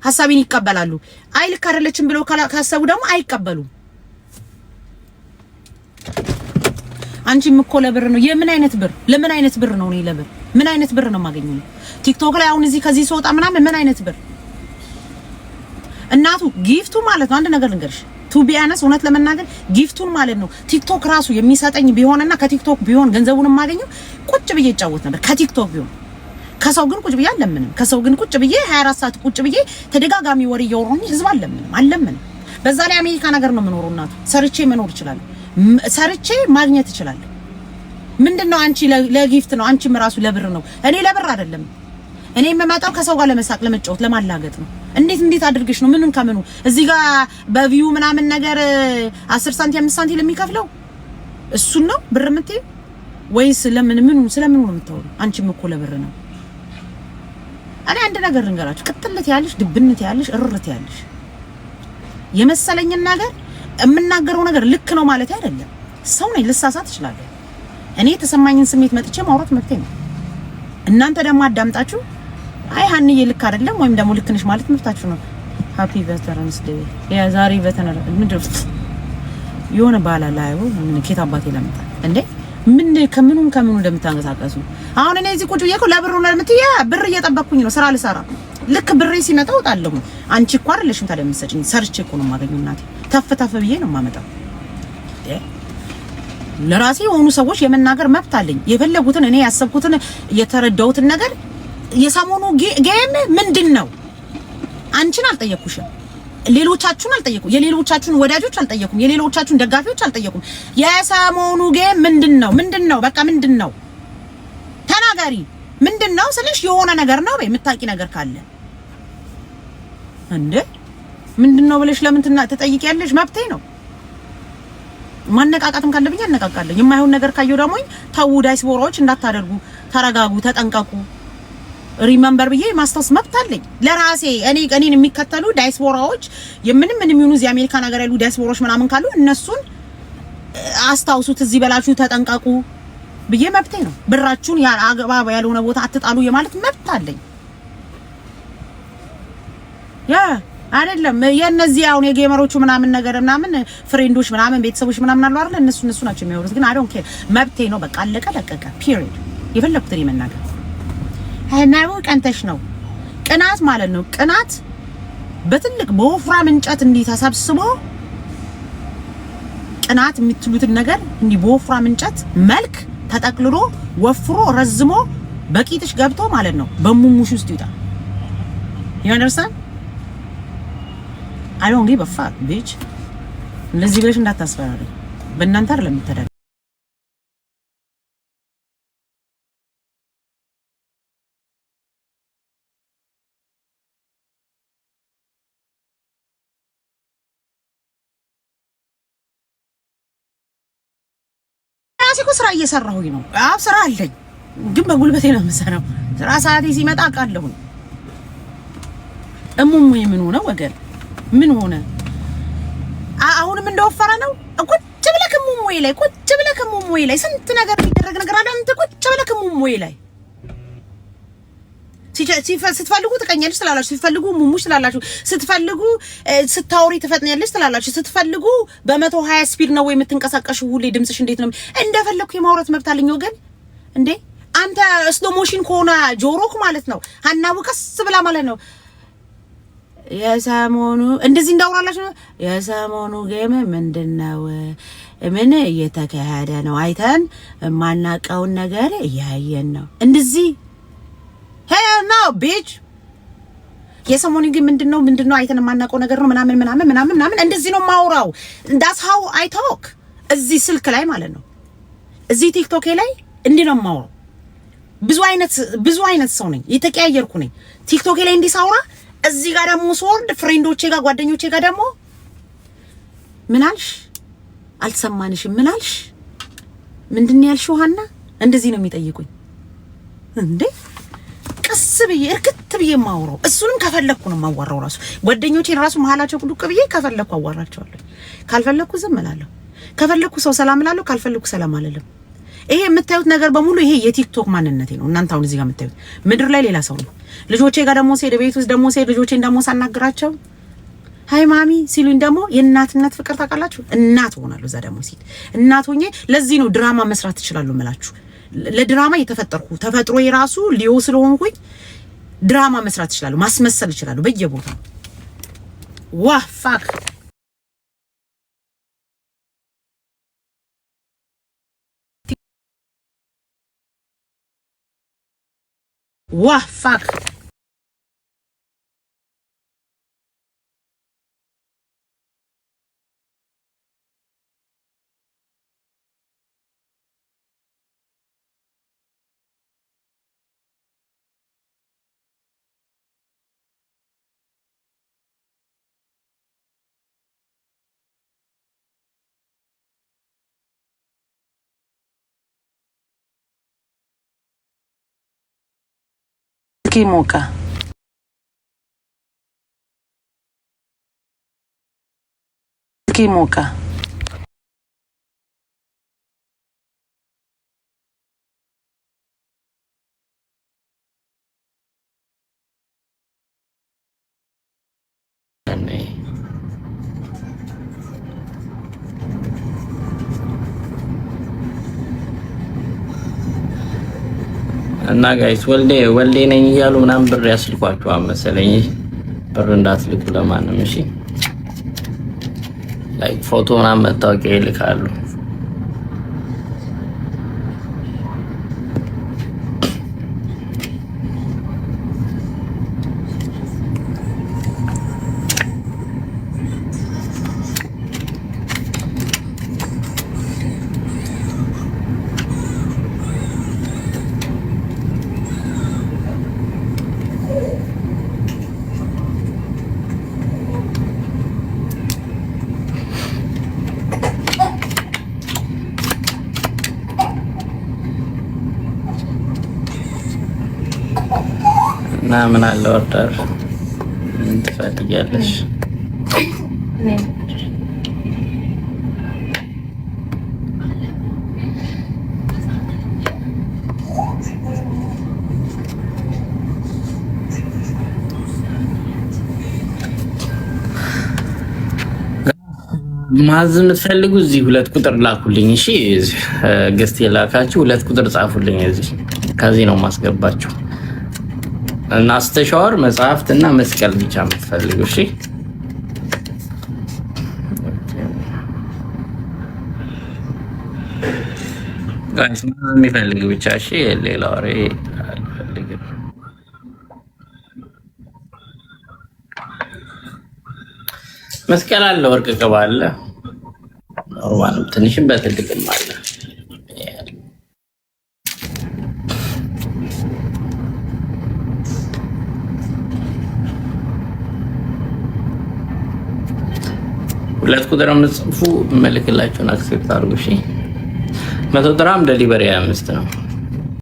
ሐሳቤን ይቀበላሉ። አይ ልክ አይደለችም ብለው ካሰቡ ደግሞ አይቀበሉም። አንቺም እኮ ለብር ነው። የምን አይነት ብር? ለምን አይነት ብር ነው? እኔ ለብር ምን አይነት ብር ነው የማገኘው? ቲክቶክ ላይ አሁን እዚህ ከዚህ ሰውጣ ምናምን ምን አይነት ብር? እናቱ ጊፍቱ ማለት ነው። አንድ ነገር ልንገርሽ፣ ቱ ቢያነስ እውነት ለመናገር ጊፍቱን ማለት ነው ቲክቶክ ራሱ የሚሰጠኝ ቢሆንና ከቲክቶክ ቢሆን ገንዘቡን የማገኘው ቁጭ ብዬ እጫወት ነበር ከቲክቶክ ቢሆን። ከሰው ግን ቁጭ ብዬ አለምንም። ከሰው ግን ቁጭ ብዬ 24 ሰዓት ቁጭ ብዬ ተደጋጋሚ ወሬ እያወራሁኝ ህዝብ አለምንም። በዛ ላይ አሜሪካ ነገር ነው የምኖረው እናቱ። ሰርቼ መኖር እችላለሁ። ሰርቼ ማግኘት እችላለሁ። ምንድነው አንቺ ለጊፍት ነው፣ አንቺም ራሱ ለብር ነው። እኔ ለብር አይደለም። እኔ የምመጣው ከሰው ጋር ለመሳቅ፣ ለመጫወት፣ ለማላገጥ ነው። እንዴት አድርገሽ ነው ምኑን ከምኑ እዚህ ጋር በቪው ምናምን ነገር 10 ሳንቲም 5 ሳንቲም ለሚከፍለው እሱን ነው ብር የምትይ ወይስ ስለምኑ ነው የምታወሩ? አንቺም እኮ ለብር ነው። እኔ አንድ ነገር ልንገራችሁ፣ ቅጥልት ያለሽ ድብነት ያለሽ እርርት ያለሽ የመሰለኝን ነገር የምናገረው ነገር ልክ ነው ማለት አይደለም። ሰው ነኝ፣ ልሳሳት እችላለሁ። እኔ የተሰማኝን ስሜት መጥቼ ማውራት መብቴ ነው። እናንተ ደግሞ አዳምጣችሁ አይ ሀንዬ ልክ አይደለም ወይም ደግሞ ልክ ነሽ ማለት መብታችሁ ነው። ሃፒ ቬተራንስ ዴይ ያ ዛሬ ቬተራን ምንድነው የሆነ ባላ ላይ ምን ኬት አባቴ ለምታ እንዴ ምን ከምኑ እንደምታንቀሳቀሱ አሁን እኔ እዚህ ቁጭ ብዬ እኮ ለብሩ ነው ለምትያ ብር እየጠበቅኩኝ ነው ስራ ልሰራ። ልክ ብሬ ሲመጣ እወጣለሁ። አንቺ እኮ አይደለሽም ታዲያ የምትሰጪኝ፣ ሰርቼ እኮ ነው የማገኘው እናቴ። ተፍ ብዬ ነው የማመጣው። ለራሴ የሆኑ ሰዎች የመናገር መብት አለኝ። የፈለጉትን እኔ ያሰብኩትን የተረዳሁትን ነገር የሰሞኑ ጌም ምንድነው? አንቺን አልጠየኩሽም፣ ሌሎቻችሁን አልጠየኩም፣ የሌሎቻችሁን ወዳጆች አልጠየኩም፣ የሌሎቻችሁን ደጋፊዎች አልጠየኩም። የሰሞኑ ጌም ምንድነው? በቃ ምንድነው? ተናገሪ። ምንድነው ስልሽ የሆነ ነገር ነው ወይ የምታውቂ ነገር ካለ እንዴ ምንድነው ብለሽ ለምን ትጠይቂያለሽ? መብቴ ነው። ማነቃቃትም ካለብኝ አነቃቃለሁ። የማይሆን ነገር ካየው ደግሞ ተው፣ ዳይስፖራዎች እንዳታደርጉ፣ ተረጋጉ፣ ተጠንቀቁ፣ ሪመምበር ብዬ ማስታወስ መብት አለኝ ለራሴ። እኔን የሚከተሉ ዳይስፖራዎች ምንም ይሁኑ እዚህ አሜሪካ ነገር ያሉ ዳይስፖራዎች ምናምን ካሉ እነሱን አስታውሱት፣ እዚህ በላችሁ ተጠንቀቁ ብዬ መብቴ ነው። ብራችሁን አግባብ ያልሆነ ቦታ አትጣሉ የማለት መብት አለኝ። ያ አይደለም የነዚህ አሁን የጌመሮቹ ምናምን ነገር ምናምን ፍሬንዶች ምናምን ቤተሰቦች ምናምን አሉ አይደል? እነሱ ናቸው የሚያወሩት። ግን አይ ዶንት ኬር፣ መብቴ ነው። በቃ አለቀ ደቀቀ፣ ፒሪድ። የፈለኩትን የመናገር አይናው ቀንተሽ ነው። ቅናት ማለት ነው። ቅናት በትልቅ በወፍራም እንጨት እንዲህ ተሰብስቦ ቅናት የምትሉትን ነገር እንዲህ በወፍራም እንጨት መልክ ተጠቅልሎ ወፍሮ ረዝሞ በቂጥሽ ገብቶ ማለት ነው በሙሙሽ ውስጥ ይውጣ። you understand? I don't give a fuck bitch። ለዚህ ብለሽ እንዳታስፈራሪ። በእናንተ አይደለም የምትተዳደረው። ስራ እየሰራሁኝ ነው። ስራ አለኝ ግን በጉልበቴ ነው የምሰራው። ስራ ሰዓቴ ሲመጣ አውቃለሁ። እሙሙ ምን ሆነ ወገን? ምን ሆነ? አሁንም እንደወፈረ ነው። ቁጭ ብለህ እሙሙ ላይ ስንት ነገር የሚደረግ ነገር አለ። አንተ ቁጭ ብለህ እሙሙ ላይ ስትፈልጉ ትቀኛለሽ ትላላችሁ፣ ስትፈልጉ ሙሙሽ ትላላችሁ፣ ስትፈልጉ ስታወሪ ትፈጥኛለሽ ትላላችሁ፣ ስትፈልጉ በ120 ስፒድ ነው ወይ የምትንቀሳቀሽው? ሁሌ ድምጽሽ እንዴት ነው? እንደፈለኩ የማውራት መብት አለኝ ወገን። እንዴ አንተ ስሎ ሞሽን ከሆነ ጆሮክ ማለት ነው ሀናቡ ቀስ ብላ ማለት ነው የሰሞኑ እንደዚህ እንዳወራላችሁ ነው። የሰሞኑ ጌም ምንድነው? ምን እየተካሄደ ነው? አይተን ማናቀውን ነገር እያየን ነው። እንደዚህ hell no bitch። የሰሞኑ ጌም ምንድነው? አይተን ማናቀው ነገር ነው ምናምን እንደዚህ ነው ማውራው። that's how I talk እዚህ ስልክ ላይ ማለት ነው። እዚህ ቲክቶክ ላይ እንዲህ ነው ማውራው። ብዙ አይነት ሰው ነኝ፣ የተቀያየርኩ ነኝ። ቲክቶክ ላይ እንዲህ ሳውራ እዚህ ጋር ደግሞ ስወርድ ፍሬንዶቼ ጋር ጓደኞቼ ጋር ደግሞ ምን አልሽ? አልሰማንሽም? ምን አልሽ? ምንድነው ያልሽው ሀና? እንደዚህ ነው የሚጠይቁኝ እንዴ። ቀስ ብዬ እርክት ብዬ ማውራው። እሱንም ከፈለኩ ነው ማዋራው። ራሱ ጓደኞቼን ራሱ መሀላቸው ቁልቁ ብዬ ከፈለኩ አዋራቸዋለሁ፣ ካልፈለኩ ዝም እላለሁ። ከፈለኩ ሰው ሰላም እላለሁ፣ ካልፈለኩ ሰላም አልልም። ይሄ የምታዩት ነገር በሙሉ ይሄ የቲክቶክ ማንነቴ ነው። እናንተ አሁን እዚህ ጋር የምታዩት ምድር ላይ ሌላ ሰው ነው። ልጆቼ ጋር ደግሞ ሲሄድ ቤት ውስጥ ደግሞ ሲሄድ ልጆቼን ደግሞ ሳናግራቸው ሃይ ማሚ ሲሉኝ ደግሞ የእናትነት ፍቅር ታውቃላችሁ፣ እናት ሆናለሁ። እዛ ደግሞ ሲል እናት ሆኜ ለዚህ ነው ድራማ መስራት ትችላለሁ እምላችሁ። ለድራማ የተፈጠርኩ ተፈጥሮ የራሱ ሊዮ ስለሆንኩኝ ድራማ መስራት ትችላለሁ፣ ማስመሰል እችላለሁ በየቦታው። ዋህ ፋክ ዋህ ፋክ Kimoka. Kimoka. እና ጋይስ ወልዴ ነኝ እያሉ ምናምን ብር ያስልኳቸዋል መሰለኝ። ብር እንዳትልኩ ለማንም እሺ። ላይክ ፎቶ ምናምን መታወቂያ ይልካሉ። እና ምን አለ ወርዳር ምን ትፈልጊያለሽ? ማዝ የምትፈልጉ እዚህ 2 ቁጥር ላኩልኝ እሺ። ገስት የላካችሁ 2 ቁጥር ጻፉልኝ እዚህ። ከዚህ ነው ማስገባችሁ። እና አስተሻወር መጽሐፍት እና መስቀል ብቻ የምትፈልጉ እሺ። ጋይስ ማዝ የሚፈልግ ብቻ እሺ። ሌላ ወሬ አልፈልግም። መስቀል አለ፣ ወርቅ ቅባ አለ፣ ኖርማል ትንሽም በትልቅም አለ። ሁለት ቁጥር የምትጽፉ መልክላችሁን አክሴፕት አድርጉ እሺ። 100 ድራም ዴሊቨሪ 25 ነው።